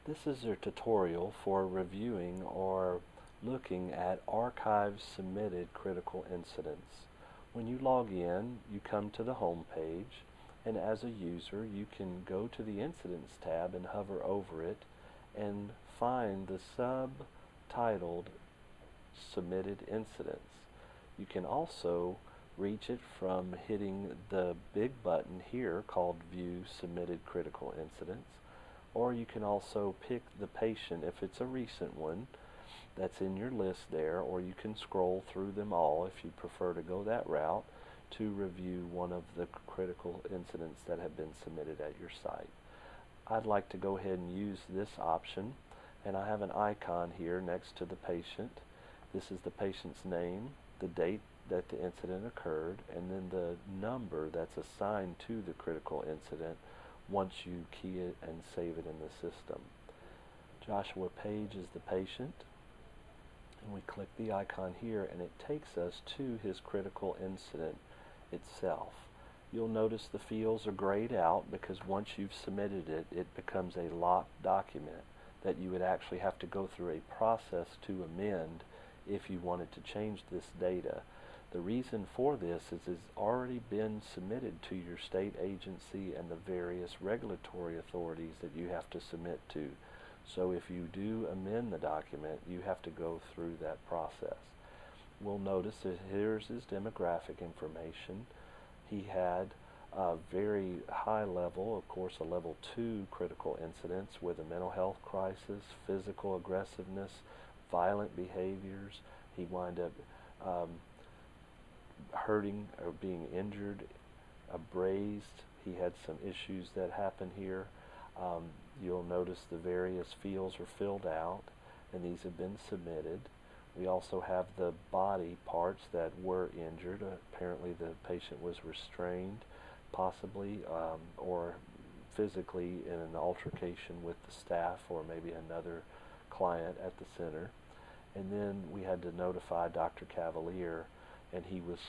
This is a tutorial for reviewing or looking at archives submitted critical incidents. When you log in, you come to the home page, and as a user, you can go to the Incidents tab and hover over it and find the subtitled Submitted Incidents. You can also reach it from hitting the big button here called View Submitted Critical Incidents, or you can also pick the patient if it's a recent one that's in your list there, or you can scroll through them all if you prefer to go that route to review one of the critical incidents that have been submitted at your site. I'd like to go ahead and use this option, and I have an icon here next to the patient. This is the patient's name, the date that the incident occurred, and then the number that's assigned to the critical incident once you key it and save it in the system. Joshua Page is the patient, and we click the icon here and it takes us to his critical incident itself. You'll notice the fields are grayed out because once you've submitted it, it becomes a locked document that you would actually have to go through a process to amend if you wanted to change this data. The reason for this is it's already been submitted to your state agency and the various regulatory authorities that you have to submit to. So if you do amend the document, you have to go through that process. We'll notice that here's his demographic information. He had a very high level, of course a level 2 critical incidents with a mental health crisis, physical aggressiveness, violent behaviors. He wound up hurting or being injured, abrased. He had some issues that happened here. You'll notice the various fields are filled out, and these have been submitted. We also have the body parts that were injured. Apparently the patient was restrained, possibly, or physically in an altercation with the staff or maybe another client at the center. And then we had to notify Dr. Cavalier, and he was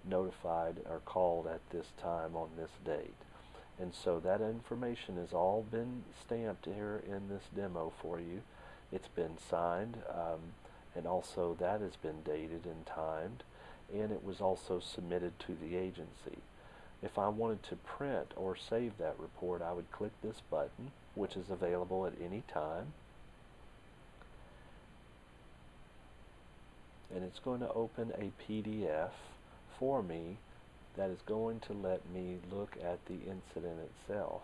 notified or called at this time on this date. And so that information has all been stamped here in this demo for you. It's been signed, and also that has been dated and timed, and it was also submitted to the agency. If I wanted to print or save that report, I would click this button, which is available at any time, and it's going to open a PDF for me that is going to let me look at the incident itself.